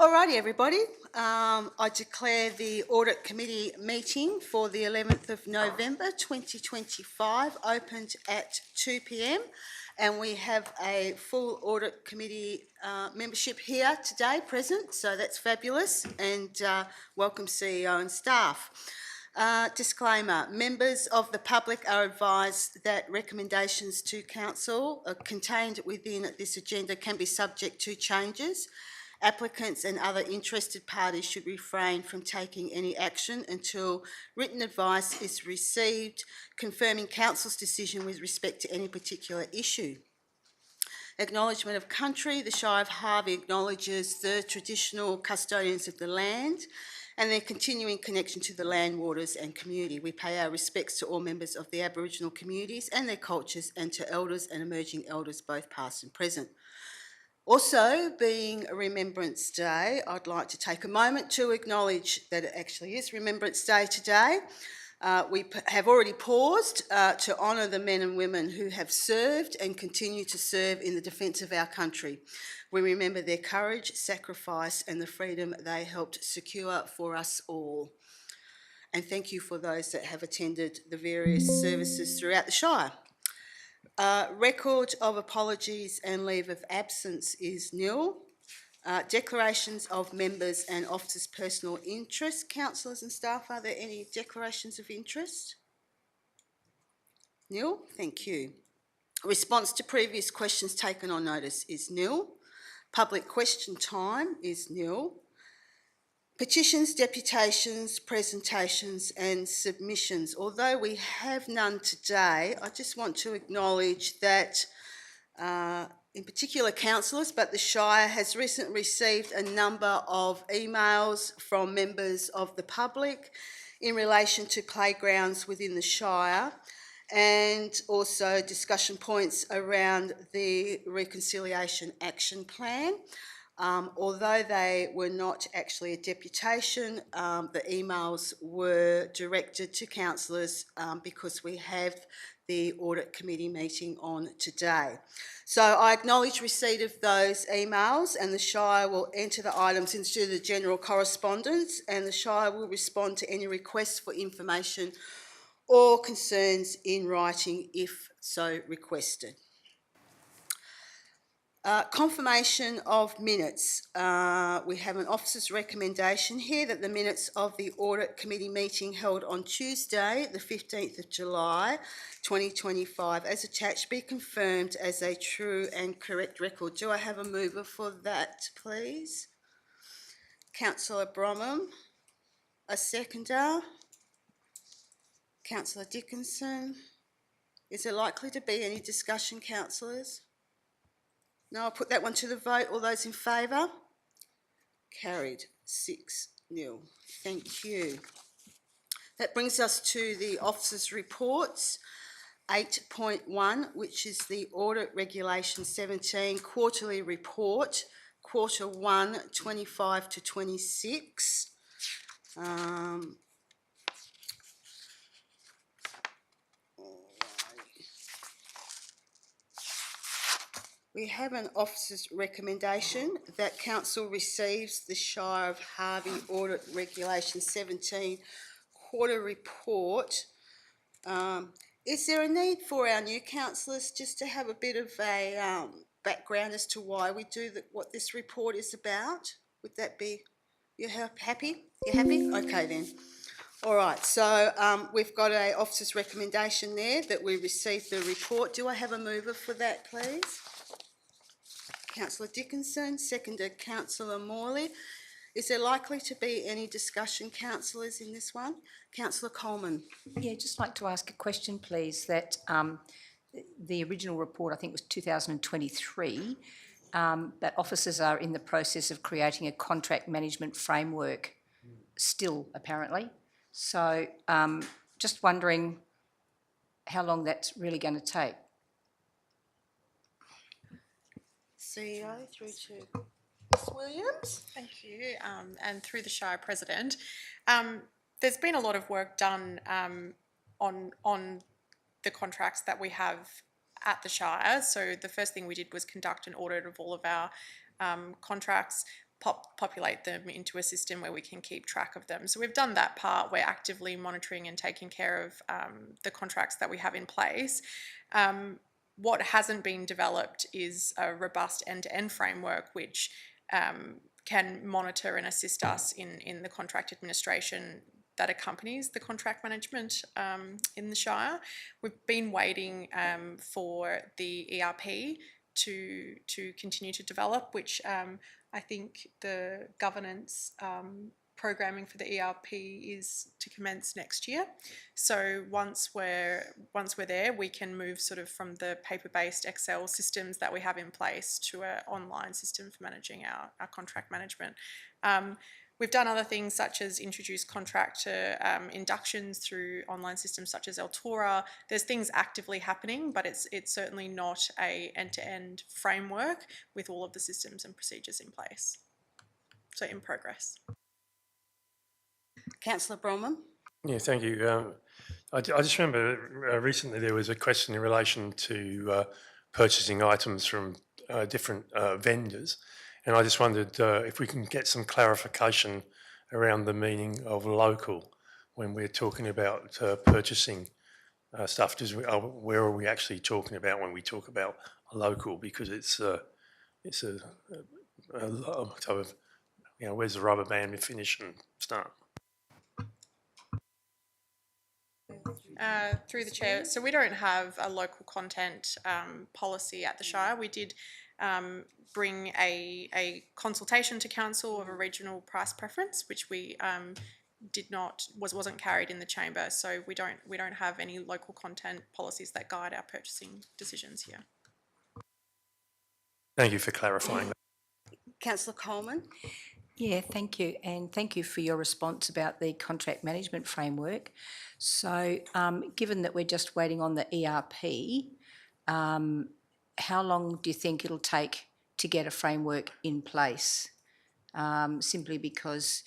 Alrighty, everybody. I declare the Audit Committee meeting for the 11th of November 2025 opened at 2 p.m. and we have a full Audit Committee membership here today present, so that's fabulous, and welcome CEO and staff. Disclaimer, members of the public are advised that recommendations to Council contained within this agenda can be subject to changes. Applicants and other interested parties should refrain from taking any action until written advice is received confirming Council's decision with respect to any particular issue. Acknowledgement of country. The Shire of Harvey acknowledges the traditional custodians of the land and their continuing connection to the land, waters and community. We pay our respects to all members of the Aboriginal communities and their cultures, and to elders and emerging elders, both past and present. Also, being Remembrance Day, I'd like to take a moment to acknowledge that it actually is Remembrance Day today. We have already paused to honour the men and women who have served and continue to serve in the defence of our country. We remember their courage, sacrifice and the freedom they helped secure for us all. And thank you for those that have attended the various services throughout the Shire. Record of apologies and leave of absence is nil. Declarations of members and officers' personal interest. Councillors and staff, are there any declarations of interest? Nil, thank you. Response to previous questions taken on notice is nil. Public question time is nil. Petitions, deputations, presentations and submissions. Although we have none today, I just want to acknowledge that in particular councillors, but the Shire has recently received a number of emails from members of the public in relation to playgrounds within the Shire, and also discussion points around the Reconciliation Action Plan. Although they were not actually a deputation, the emails were directed to councillors because we have the Audit Committee meeting on today. So I acknowledge receipt of those emails, and the Shire will enter the items into the general correspondence, and the Shire will respond to any requests for information or concerns in writing if so requested. Confirmation of minutes. We have an officer's recommendation here that the minutes of the Audit Committee meeting held on Tuesday, the 15th of July 2025, as attached, be confirmed as a true and correct record. Do I have a mover for that, please? Councillor Bromham. A seconder? Councillor Dickinson. Is there likely to be any discussion, councillors? No, I'll put that one to the vote. All those in favour? Carried 6-0. Thank you. That brings us to the officers' reports. 8.1, which is the Audit Regulation 17 Quarterly Report, Quarter 1, 25 to 26. We have an officer's recommendation that Council receives the Shire of Harvey Audit Regulation 17 Quarter Report. Is there a need for our new councillors just to have a bit of a background as to why we do what this report is about? Would that be, you happy? You happy? Okay then. All right, so we've got an officer's recommendation there that we receive the report. Do I have a mover for that, please? Councillor Dickinson, seconded Councillor Morley. Is there likely to be any discussion, councillors, in this one? Councillor Coleman. Yeah, just like to ask a question, please. That the original report, I think, was 2023, that officers are in the process of creating a contract management framework still, apparently. So just wondering how long that's really going to take. CEO through to Ms Williams. Thank you, and through the Shire President. There's been a lot of work done on the contracts that we have at the Shire. So the first thing we did was conduct an audit of all of our contracts. populate them into a system where we can keep track of them. So we've done that part. We're actively monitoring and taking care of the contracts that we have in place. What hasn't been developed is a robust end-to-end framework which can monitor and assist us in the contract administration that accompanies the contract management in the Shire. We've been waiting for the ERP to continue to develop, which I think the governance programming for the ERP is to commence next year. So once we're there, we can move sort of from the paper-based Excel systems that we have in place to an online system for managing our contract management. We've done other things such as introduce contractor inductions through online systems such as Altura. There's things actively happening, but it's certainly not a end-to-end framework with all of the systems and procedures in place. So in progress. Councillor Bronwyn. Yeah, thank you. I just remember recently there was a question in relation to purchasing items from different vendors, and I just wondered if we can get some clarification around the meaning of local when we're talking about purchasing stuff. Where are we actually talking about when we talk about local? Because it's a sort of, where's the rubber band finish and start? Through the chair, so we don't have a local content policy at the Shire. We did bring a consultation to council of a regional price preference, which we wasn't carried in the chamber. So we don't have any local content policies that guide our purchasing decisions here. Thank you for clarifying that. Councillor Coleman. Yeah, thank you. And thank you for your response about the contract management framework. So given that we're just waiting on the ERP, how long do you think it'll take to get a framework in place? Simply because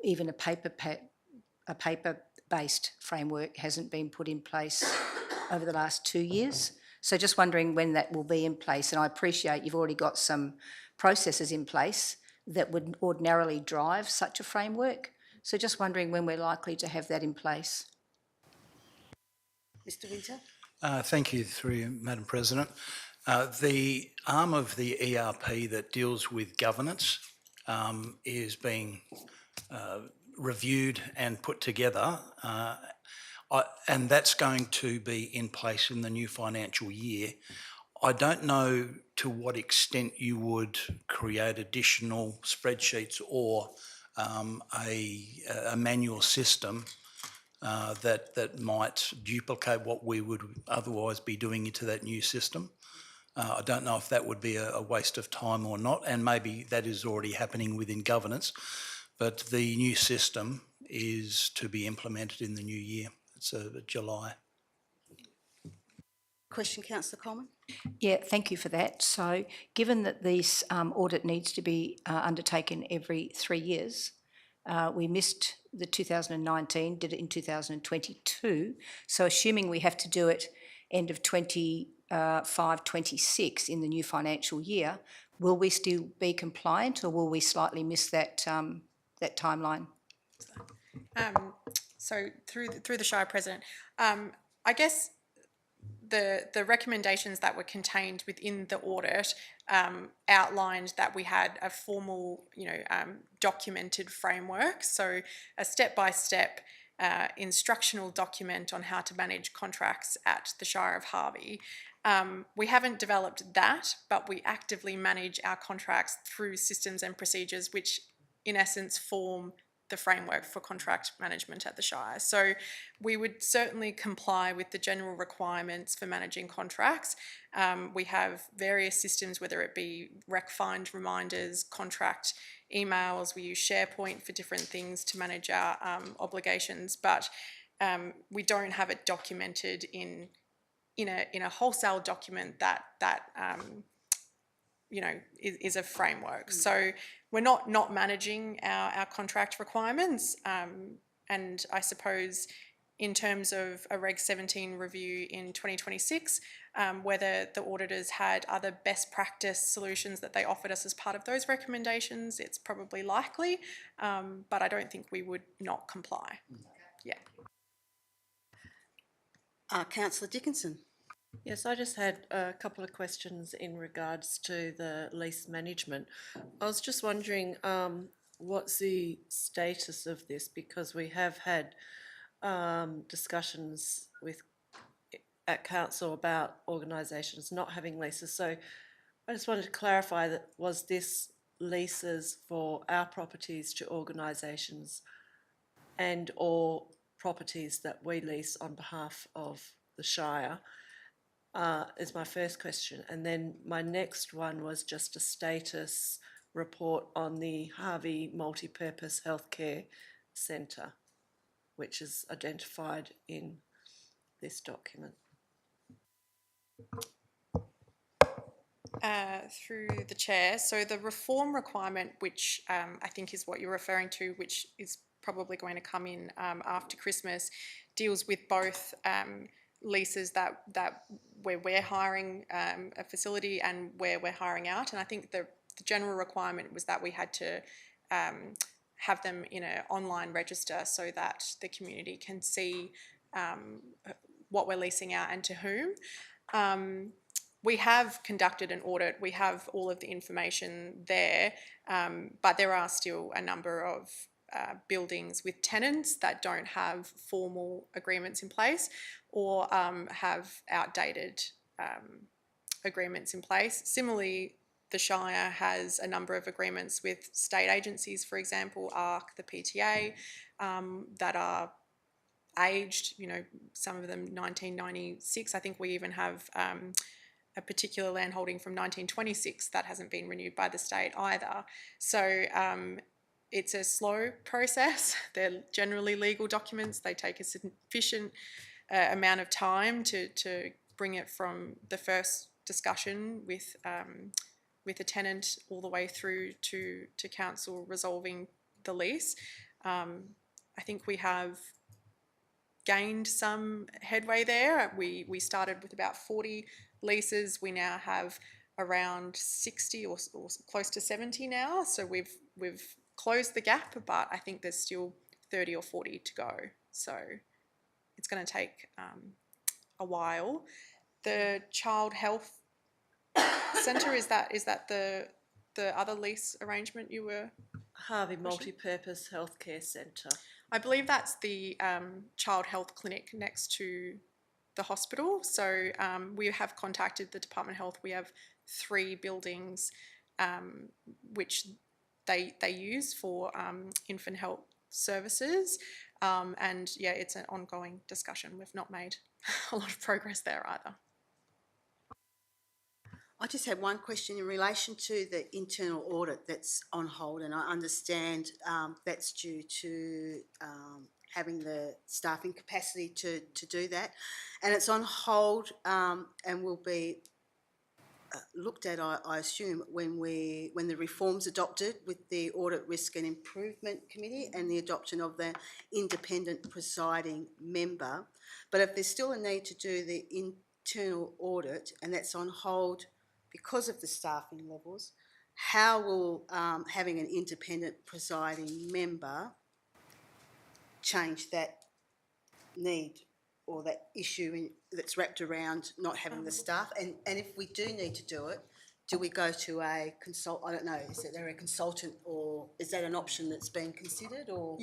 even a paper-based framework hasn't been put in place over the last 2 years. So just wondering when that will be in place. And I appreciate you've already got some processes in place that would ordinarily drive such a framework. So just wondering when we're likely to have that in place. Mr Winter. Thank you, through you, Madam President. The arm of the ERP that deals with governance is being reviewed and put together, and that's going to be in place in the new financial year. I don't know to what extent you would create additional spreadsheets or a manual system that might duplicate what we would otherwise be doing into that new system. I don't know if that would be a waste of time or not, and maybe that is already happening within governance, but the new system is to be implemented in the new year. It's July. Question, Councillor Coleman. Yeah, thank you for that. So given that this audit needs to be undertaken every 3 years, we missed the 2019, did it in 2022. So assuming we have to do it end of 25-26 in the new financial year, will we still be compliant, or will we slightly miss that that timeline? So through the Shire President, I guess the recommendations that were contained within the audit outlined that we had a formal, documented framework, so a step-by-step instructional document on how to manage contracts at the Shire of Harvey. We haven't developed that, but we actively manage our contracts through systems and procedures which in essence form the framework for contract management at the Shire. So we would certainly comply with the general requirements for managing contracts. We have various systems, whether it be RecFind reminders, contract emails. We use SharePoint for different things to manage our obligations, but we don't have it documented in a wholesale document that is a framework. So we're not managing our contract requirements, and I suppose in terms of a Reg 17 review in 2026, whether the auditors had other best practice solutions that they offered us as part of those recommendations. It's probably likely, but I don't think we would not comply. Yeah. Councillor Dickinson. Yes, I just had a couple of questions in regards to the lease management. I was just wondering, what's the status of this? Because we have had discussions at council about organisations not having leases. So I just wanted to clarify that, was this leases for our properties to organisations and or properties that we lease on behalf of the Shire? Is my first question. And then my next one was just a status report on the Harvey Multipurpose Healthcare Centre, which is identified in this document. Through the chair. So the reform requirement, which I think is what you're referring to, which is probably going to come in after Christmas, deals with both leases that where we're hiring a facility and where we're hiring out. And I think the general requirement was that we had to have them in an online register so that the community can see what we're leasing out and to whom. We have conducted an audit. We have all of the information there, but there are still a number of buildings with tenants that don't have formal agreements in place or have outdated agreements in place. Similarly, the Shire has a number of agreements with state agencies, for example, ARC, the PTA, that are aged, some of them 1996. I think we even have a particular land holding from 1926 that hasn't been renewed by the state either. So it's a slow process. They're generally legal documents. They take a sufficient amount of time to bring it from the first discussion with a tenant all the way through to council resolving the lease. I think we have gained some headway there. We started with about 40 leases. We now have around 60 or close to 70 now. So we've closed the gap, but I think there's still 30 or 40 to go. So it's going to take a while. The Child Health Centre, is that the other lease arrangement you were? Harvey Multipurpose Healthcare Centre. I believe that's the child health clinic next to the hospital. So we have contacted the Department of Health. We have 3 buildings which they use for infant health services. And yeah, it's an ongoing discussion. We've not made a lot of progress there either. I just had one question in relation to the internal audit that's on hold, and I understand that's due to having the staffing capacity to do that, and it's on hold and will be looked at, I assume, when the reforms adopted with the Audit Risk and Improvement Committee and the adoption of the independent presiding member. But if there's still a need to do the internal audit and that's on hold because of the staffing levels, how will having an independent presiding member change that need or that issue that's wrapped around not having the staff? And if we do need to do it, do we go to a consult? I don't know. Is there a consultant, or is that an option that's been considered, or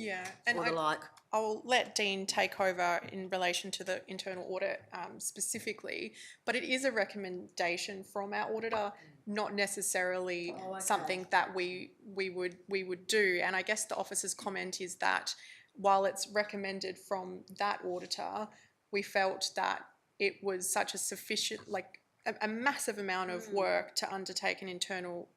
and or the like? I'll let Dean take over in relation to the internal audit specifically, but it is a recommendation from our auditor, not necessarily something that we would do. And I guess the officer's comment is that while it's recommended from that auditor, we felt that it was such a sufficient, a massive amount of work to undertake an internal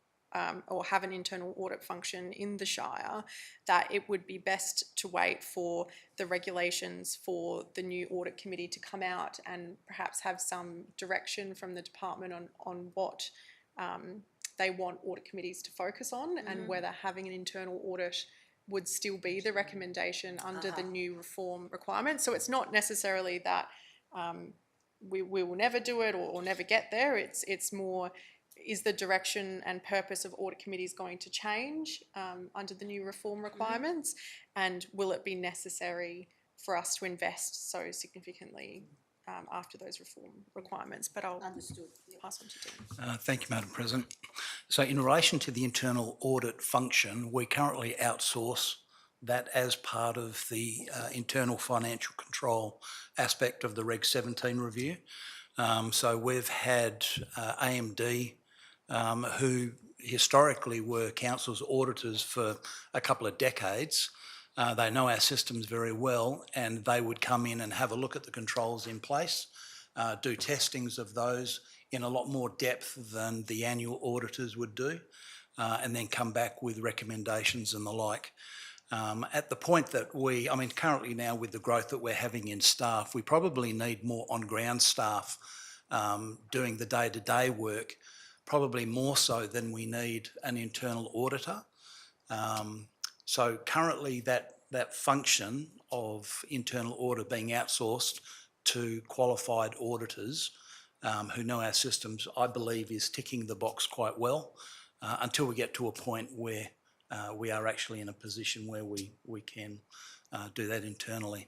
or have an internal audit function in the Shire, that it would be best to wait for the regulations for the new audit committee to come out and perhaps have some direction from the department on what they want audit committees to focus on and whether having an internal audit would still be the recommendation under the new reform requirements. So it's not necessarily that we will never do it or never get there. It's more, is the direction and purpose of audit committees going to change under the new reform requirements, and will it be necessary for us to invest so significantly after those reform requirements? But I'll pass on to Dean. Thank you, Madam President. So in relation to the internal audit function, we currently outsource that as part of the internal financial control aspect of the Reg 17 review. So we've had AMD, who historically were council's auditors for a couple of decades. They know our systems very well, and they would come in and have a look at the controls in place, do testings of those in a lot more depth than the annual auditors would do, and then come back with recommendations and the like. At the point that currently now with the growth that we're having in staff, we probably need more on-ground staff doing the day-to-day work, probably more so than we need an internal auditor. So currently that function of internal audit being outsourced to qualified auditors who know our systems, I believe is ticking the box quite well until we get to a point where we are actually in a position where we can do that internally.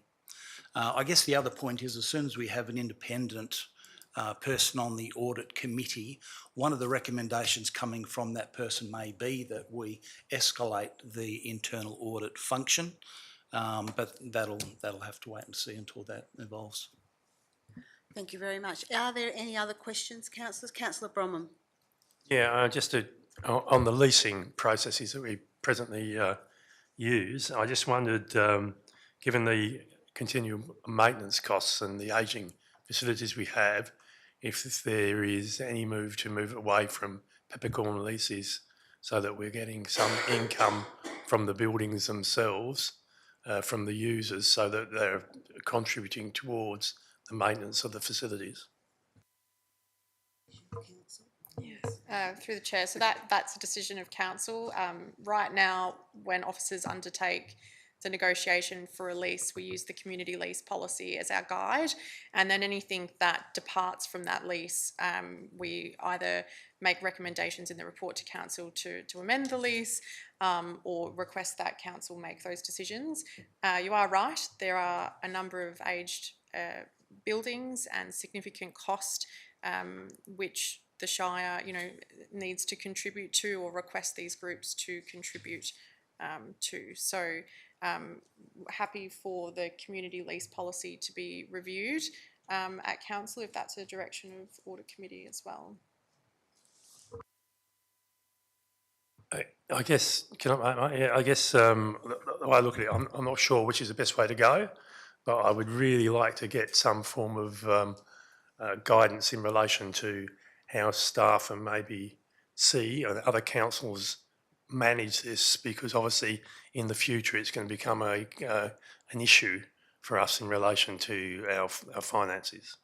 I guess the other point is, as soon as we have an independent person on the audit committee, one of the recommendations coming from that person may be that we escalate the internal audit function, but that'll have to wait and see until that evolves. Thank you very much. Are there any other questions, councillors? Councillor Bromham. Yeah, on the leasing processes that we presently use, I just wondered, given the continual maintenance costs and the ageing facilities we have, if there is any move away from peppercorn leases so that we're getting some income from the buildings themselves, from the users, so that they're contributing towards the maintenance of the facilities. Through the chair, so that's a decision of council. Right now, when officers undertake the negotiation for a lease, we use the community lease policy as our guide, and then anything that departs from that lease, we either make recommendations in the report to council to amend the lease, or request that council make those decisions. You are right, there are a number of aged buildings and significant cost which the Shire, needs to contribute to or request these groups to contribute to. So happy for the community lease policy to be reviewed at council if that's a direction of audit committee as well. I guess the way I look at it, I'm not sure which is the best way to go, but I would really like to get some form of guidance in relation to how staff and maybe other councils manage this, because obviously in the future it's going to become an issue for us in relation to our finances.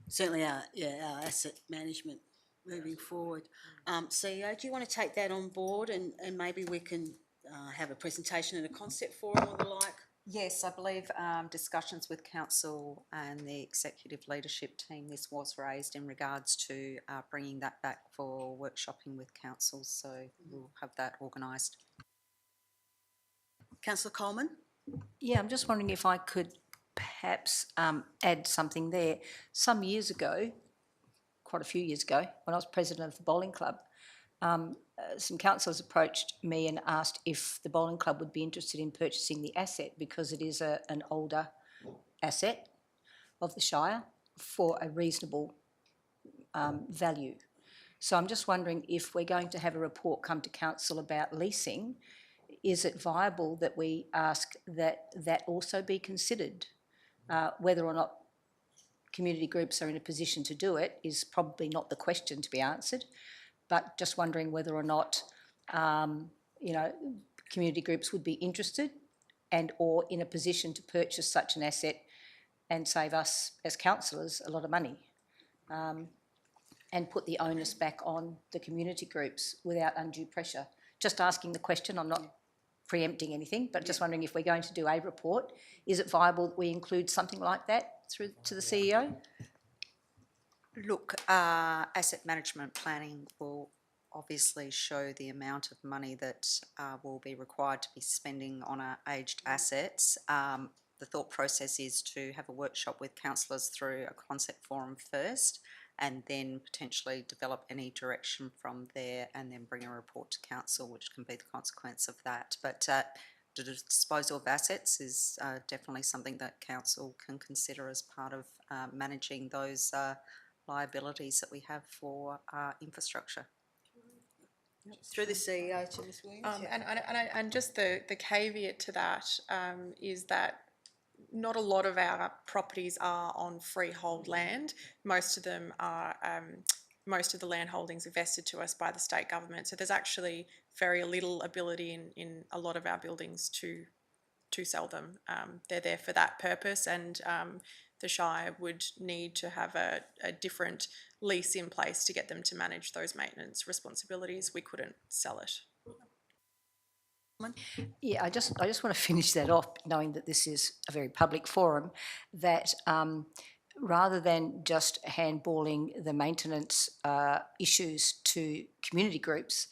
Certainly our asset management moving forward. CEO, do you want to take that on board and maybe we can have a presentation and a concept forum or the like? Yes, I believe discussions with council and the executive leadership team, this was raised in regards to bringing that back for workshopping with council, so we'll have that organised. Councillor Coleman? Yeah, I'm just wondering if I could perhaps add something there. Some years ago, quite a few years ago, when I was president of the bowling club, some councillors approached me and asked if the bowling club would be interested in purchasing the asset, because it is an older asset of the Shire for a reasonable value. So I'm just wondering, if we're going to have a report come to council about leasing, is it viable that we ask that also be considered? Whether or not community groups are in a position to do it is probably not the question to be answered, but just wondering whether or not, community groups would be interested and or in a position to purchase such an asset and save us as councillors a lot of money, and put the onus back on the community groups without undue pressure. Just asking the question, I'm not preempting anything, but just wondering if we're going to do a report, is it viable that we include something like that through to the CEO? Look, asset management planning will obviously show the amount of money that will be required to be spending on our aged assets. The thought process is to have a workshop with councillors through a concept forum first, and then potentially develop any direction from there, and then bring a report to council, which can be the consequence of that. But the disposal of assets is definitely something that council can consider as part of managing those liabilities that we have for infrastructure. Through the CEO to Ms Williams. And just the caveat to that is that not a lot of our properties are on freehold land. Most of them are, most of the land holdings are vested to us by the state government. So there's actually very little ability in a lot of our buildings to sell them. They're there for that purpose, and the Shire would need to have a different lease in place to get them to manage those maintenance responsibilities. We couldn't sell it. Yeah, I just want to finish that off, knowing that this is a very public forum, that rather than just handballing the maintenance issues to community groups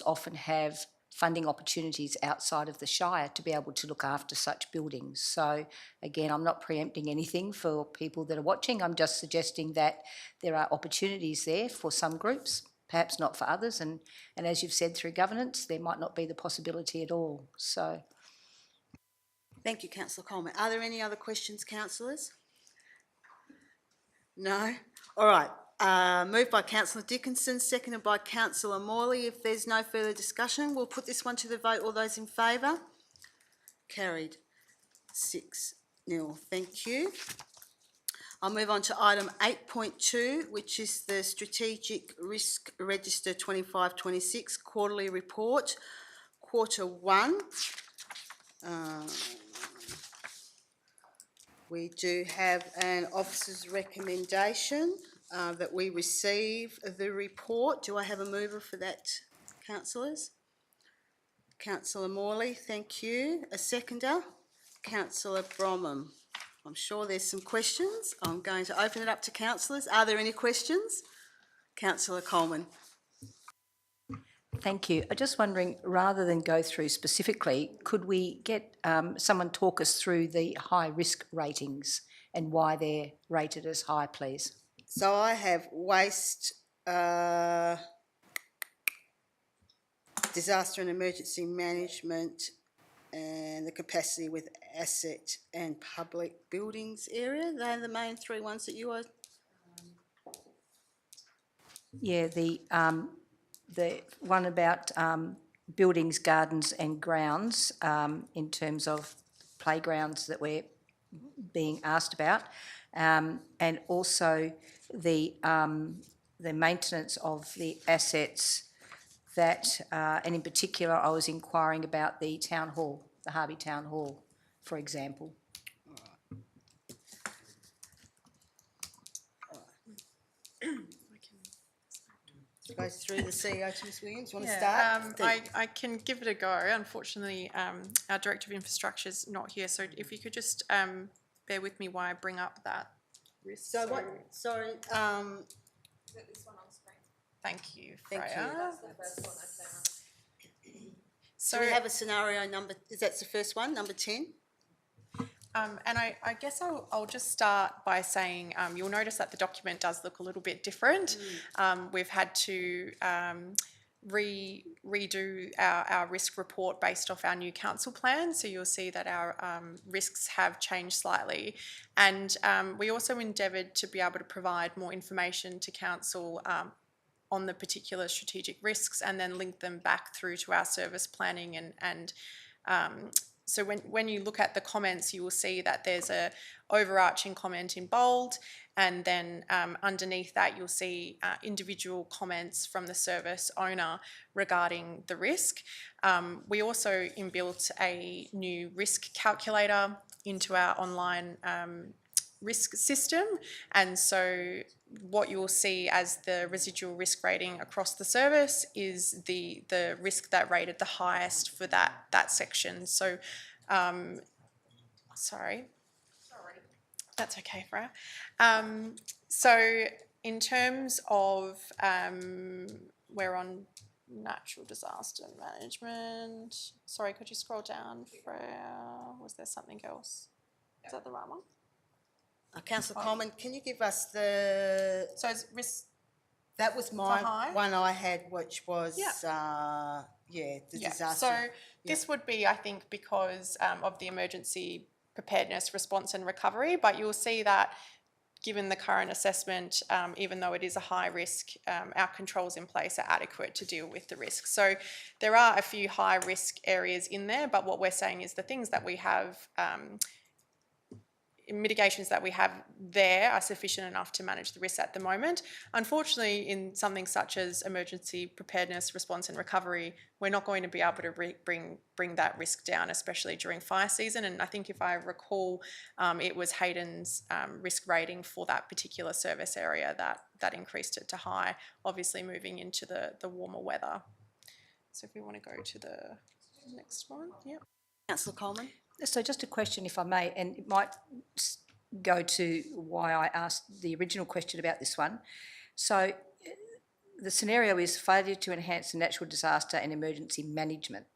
often have funding opportunities outside of the Shire to be able to look after such buildings. So again, I'm not preempting anything for people that are watching. I'm just suggesting that there are opportunities there for some groups, perhaps not for others, and as you've said, through governance, there might not be the possibility at all. So, Thank you, Councillor Coleman. Are there any other questions, councillors? No? All right. Moved by Councillor Dickinson, seconded by Councillor Morley. If there's no further discussion, we'll put this one to the vote. All those in favour? Carried 6-0. Thank you. I'll move on to item 8.2, which is the Strategic Risk Register 25-26 Quarterly Report, Quarter 1. We do have an officer's recommendation that we receive the report. Do I have a mover for that, councillors? Councillor Morley, thank you. A seconder? Councillor Bromham. I'm sure there's some questions. I'm going to open it up to councillors. Are there any questions? Councillor Coleman. thank you. I'm just wondering, rather than go through specifically, could we get someone talk us through the high risk ratings and why they're rated as high, please? So I have waste, disaster and emergency management, and the capacity with asset and public buildings area. They're the main three ones that you are. Yeah, the one about buildings, gardens and grounds, in terms of playgrounds that we're being asked about, and also the maintenance of the assets that, and in particular, I was inquiring about the town hall, the Harvey Town Hall, for example. Go through the CEO to Ms Williams. Want to start? I can give it a go. Unfortunately, our Director of Infrastructure is not here, so if you could just bear with me while I bring up that risk. So what? Sorry. Is it this one on screen? Thank you, Freya. Thank you. That's the first one I found. So we have a scenario number. Is that the first one? Number 10. And I guess I'll just start by saying you'll notice that the document does look a little bit different. We've had to redo our risk report based off our new council plan, so you'll see that our risks have changed slightly, and we also endeavoured to be able to provide more information to council on the particular strategic risks and then link them back through to our service planning and so when you look at the comments, you will see that there's a overarching comment in bold, and then underneath that you'll see individual comments from the service owner regarding the risk. We also inbuilt a new risk calculator into our online risk system. And so what you'll see as the residual risk rating across the service is the risk that rated the highest for that section. So, sorry. That's okay, Freya. So in terms of, we're on natural disaster management. Sorry, could you scroll down, Freya? Was there something else? Is that the right one? Councillor Coleman, can you give us the, So it's risk. that was my high? one I had, which was, Yeah. the Yeah. disaster. So this would be, I think, because of the emergency preparedness, response and recovery, but you'll see that given the current assessment, even though it is a high risk, our controls in place are adequate to deal with the risk. So there are a few high risk areas in there, but what we're saying is the things that we have, mitigations that we have there are sufficient enough to manage the risks at the moment. Unfortunately, in something such as emergency preparedness, response and recovery, we're not going to be able to bring that risk down, especially during fire season. And I think if I recall, it was Hayden's risk rating for that particular service area that increased it to high, obviously moving into the warmer weather. So if we want to go to the next one, yeah. Councillor Coleman? So just a question, if I may, and it might go to why I asked the original question about this one. So the scenario is failure to enhance the natural disaster and emergency management.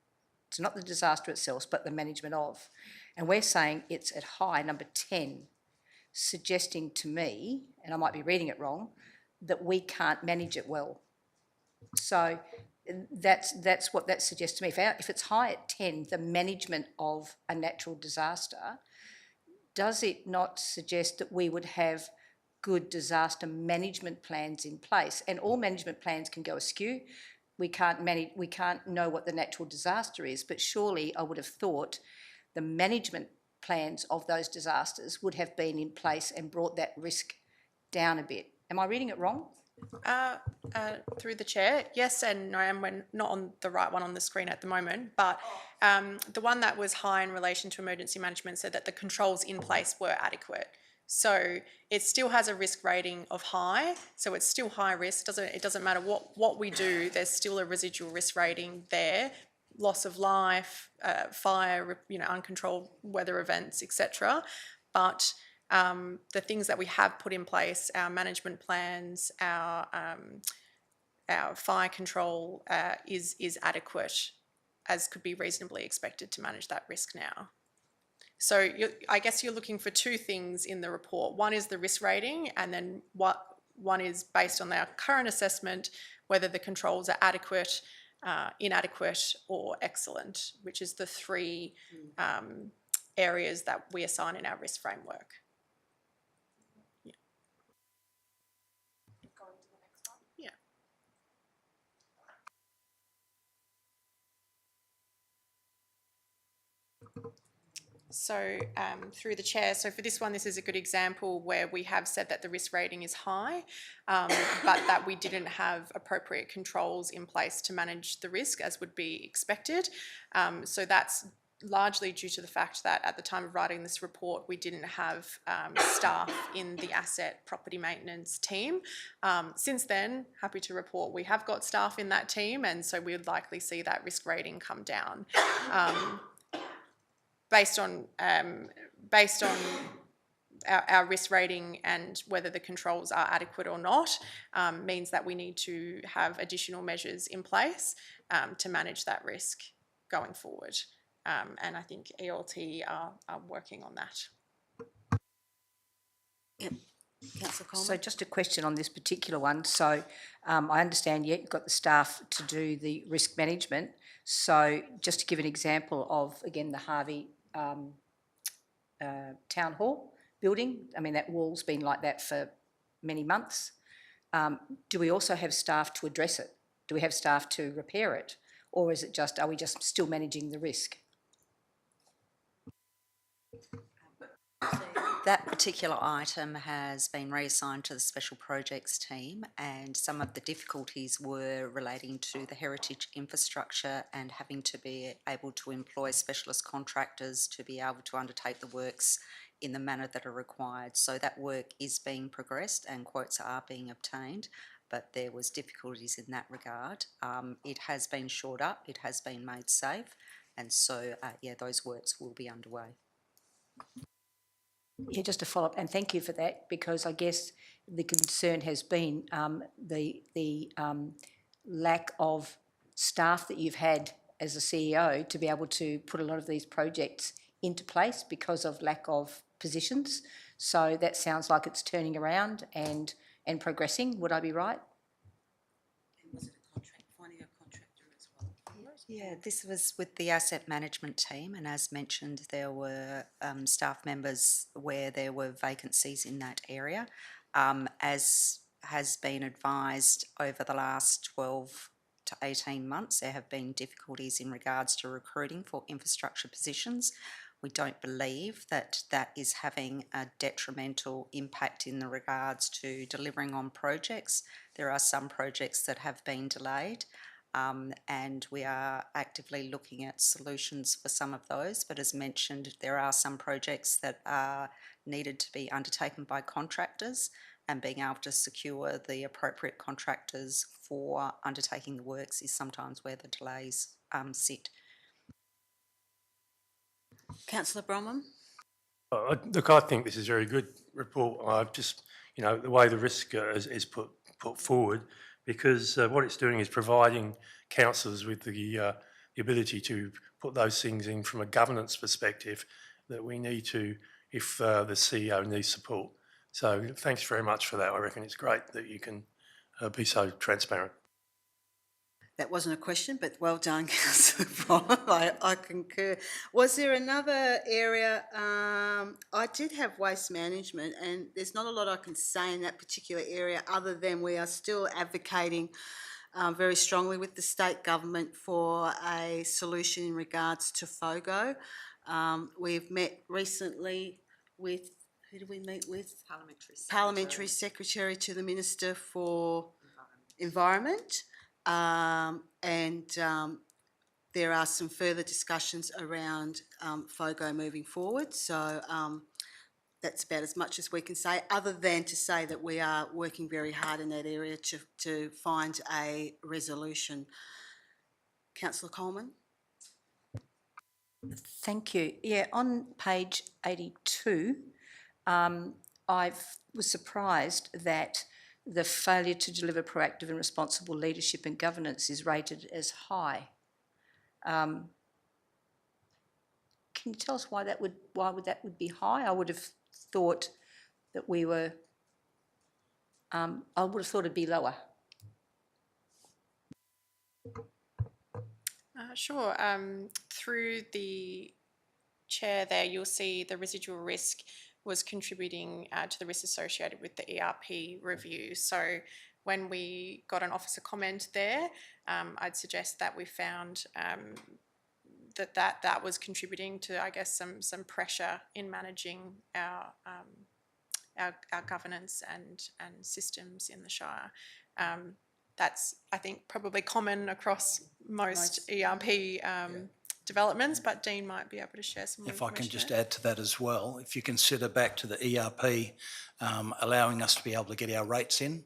It's not the disaster itself, but the management of. And we're saying it's at high, number 10, suggesting to me, and I might be reading it wrong, that we can't manage it well. So that's what that suggests to me. If it's high at 10, the management of a natural disaster, does it not suggest that we would have good disaster management plans in place? And all management plans can go askew. We can't know what the natural disaster is, but surely I would have thought the management plans of those disasters would have been in place and brought that risk down a bit. Am I reading it wrong? Through the chair, yes and no, and we're not on the right one on the screen at the moment, but the one that was high in relation to emergency management said that the controls in place were adequate. So it still has a risk rating of high, so it's still high risk. It doesn't matter what we do, there's still a residual risk rating there. Loss of life, fire, uncontrolled weather events, etc. But the things that we have put in place, our management plans, our fire control is adequate, as could be reasonably expected to manage that risk now. So I guess you're looking for two things in the report. One is the risk rating, and then one is based on our current assessment, whether the controls are adequate, inadequate or excellent, which is the three areas that we assign in our risk framework. So through the chair, so for this one, this is a good example where we have said that the risk rating is high, but that we didn't have appropriate controls in place to manage the risk as would be expected. So that's largely due to the fact that at the time of writing this report, we didn't have staff in the asset property maintenance team. Since then, happy to report we have got staff in that team, and so we would likely see that risk rating come down. Based on our risk rating and whether the controls are adequate or not, means that we need to have additional measures in place to manage that risk going forward. And I think ELT are working on that. Yep. Councillor Coleman? So just a question on this particular one. So I understand, you've got the staff to do the risk management. So just to give an example of, again, the Harvey Town Hall building, I mean, that wall's been like that for many months. Do we also have staff to address it? Do we have staff to repair it? Or is it just, are we just still managing the risk? That particular item has been reassigned to the special projects team, and some of the difficulties were relating to the heritage infrastructure and having to be able to employ specialist contractors to be able to undertake the works in the manner that are required. So that work is being progressed and quotes are being obtained, but there was difficulties in that regard. It has been shored up, it has been made safe, and so, those works will be underway. Yeah, just to follow up, and thank you for that, because I guess the concern has been the lack of staff that you've had as a CEO to be able to put a lot of these projects into place because of lack of positions. So that sounds like it's turning around and progressing. Would I be right? Was it a contract, finding a contractor as well? Yeah, this was with the asset management team, and as mentioned, there were staff members where there were vacancies in that area. As has been advised over the last 12 to 18 months, there have been difficulties in regards to recruiting for infrastructure positions. We don't believe that that is having a detrimental impact in the regards to delivering on projects. There are some projects that have been delayed. And we are actively looking at solutions for some of those. But as mentioned, there are some projects that are needed to be undertaken by contractors, and being able to secure the appropriate contractors for undertaking the works is sometimes where the delays sit. Councillor Bromham? Look, I think this is a very good report. I've just, the way the risk is put forward, because what it's doing is providing councillors with the ability to put those things in from a governance perspective that we need to if the CEO needs support. So thanks very much for that. I reckon it's great that you can be so transparent. That wasn't a question, but well done, Councillor Bromham. I concur. Was there another area? I did have waste management, and there's not a lot I can say in that particular area other than we are still advocating very strongly with the state government for a solution in regards to FOGO. We've met recently with, who did we meet with? Parliamentary Secretary to the Minister for Environment. There are some further discussions around FOGO moving forward. So that's about as much as we can say, other than to say that we are working very hard in that area to find a resolution. Councillor Coleman? Thank you. Yeah, on page 82, I was surprised that the failure to deliver proactive and responsible leadership and governance is rated as high. Can you tell us why that would be high? I would have thought that we were. I would have thought it'd be lower. Sure. Through the chair there, you'll see the residual risk was contributing to the risk associated with the ERP review. So when we got an officer comment there, I'd suggest that we found that was contributing to, I guess, some pressure in managing our governance and systems in the Shire. That's, I think, probably common across most ERP developments, but Dean might be able to share some more If I can information just there. add to that as well, if you consider back to the ERP allowing us to be able to get our rates in,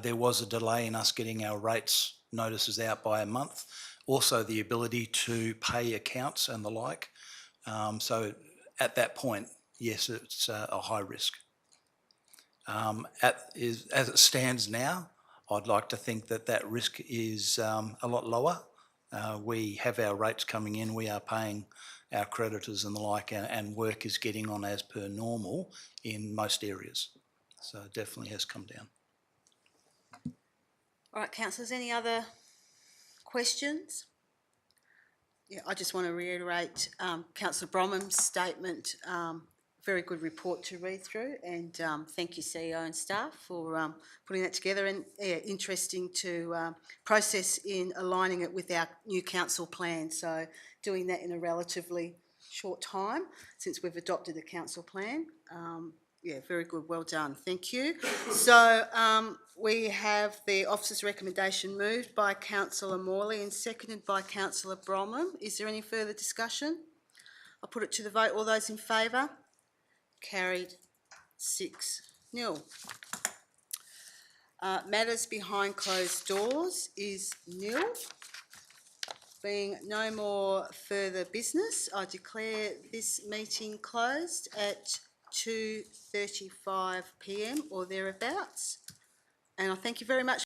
there was a delay in us getting our rates notices out by a month. Also the ability to pay accounts and the like. So at that point, yes, it's a high risk. As it stands now, I'd like to think that risk is a lot lower. We have our rates coming in, we are paying our creditors and the like, and work is getting on as per normal in most areas. So it definitely has come down. All right, councillors, any other questions? Yeah, I just want to reiterate Councillor Bromham's statement. Very good report to read through, and thank you CEO and staff for putting that together, and interesting to process in aligning it with our new council plan. So doing that in a relatively short time since we've adopted the council plan. Yeah, very good, well done, thank you. So we have the officer's recommendation moved by Councillor Morley and seconded by Councillor Bromham. Is there any further discussion? I'll put it to the vote. All those in favour? Carried 6-0. Matters behind closed doors is nil. Being no more further business, I declare this meeting closed at 2:35 p.m. or thereabouts. And I thank you very much